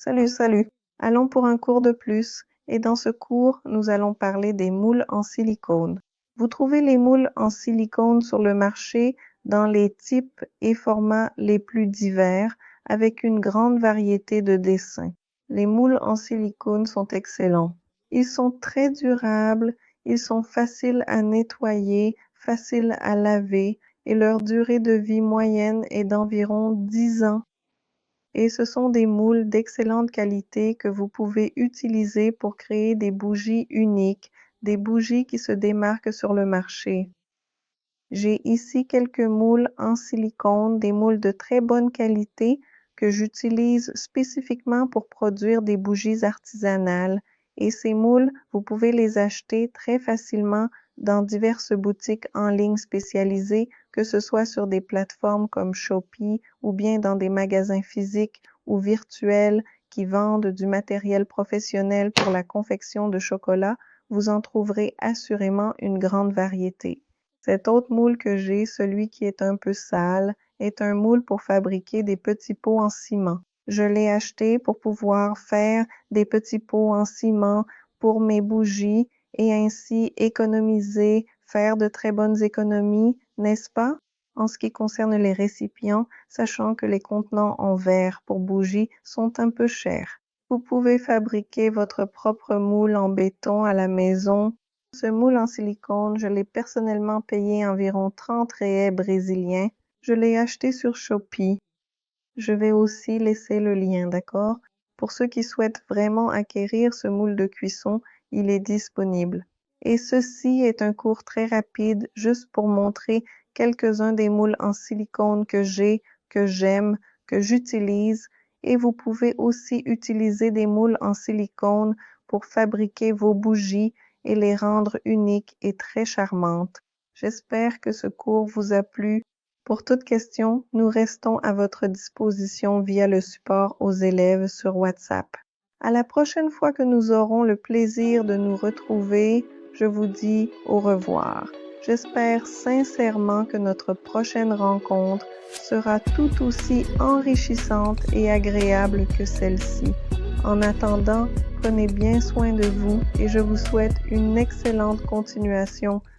Salut, salut. Allons pour un cours de plus. Et dans ce cours, nous allons parler des moules en silicone. Vous trouvez les moules en silicone sur le marché dans les types et formats les plus divers, avec une grande variété de dessins. Les moules en silicone sont excellents. Ils sont très durables, ils sont faciles à nettoyer, faciles à laver, et leur durée de vie moyenne est d'environ 10 ans. Et ce sont des moules d'excellente qualité que vous pouvez utiliser pour créer des bougies uniques, des bougies qui se démarquent sur le marché. J'ai ici quelques moules en silicone, des moules de très bonne qualité que j'utilise spécifiquement pour produire des bougies artisanales. Et ces moules, vous pouvez les acheter très facilement dans diverses boutiques en ligne spécialisées, que ce soit sur des plateformes comme Shopee ou bien dans des magasins physiques ou virtuels qui vendent du matériel professionnel pour la confection de chocolat. Vous en trouverez assurément une grande variété. Cet autre moule que j'ai, celui qui est un peu sale, est un moule pour fabriquer des petits pots en ciment. Je l'ai acheté pour pouvoir faire des petits pots en ciment pour mes bougies et ainsi économiser, faire de très bonnes économies, n'est-ce pas? En ce qui concerne les récipients, sachant que les contenants en verre pour bougies sont un peu chers. Vous pouvez fabriquer votre propre moule en béton à la maison. Ce moule en silicone, je l'ai personnellement payé environ 30 réais brésiliens. Je l'ai acheté sur Shopee. Je vais aussi laisser le lien, d'accord? Pour ceux qui souhaitent vraiment acquérir ce moule de cuisson, il est disponible. Et ceci est un cours très rapide, juste pour montrer quelques-uns des moules en silicone que j'ai, que j'aime, que j'utilise. Et vous pouvez aussi utiliser des moules en silicone pour fabriquer vos bougies et les rendre uniques et très charmantes. J'espère que ce cours vous a plu. Pour toute question, nous restons à votre disposition via le support aux élèves sur WhatsApp. À la prochaine fois que nous aurons le plaisir de nous retrouver, je vous dis au revoir. J'espère sincèrement que notre prochaine rencontre sera tout aussi enrichissante et agréable que celle-ci. En attendant, prenez bien soin de vous et je vous souhaite une excellente continuation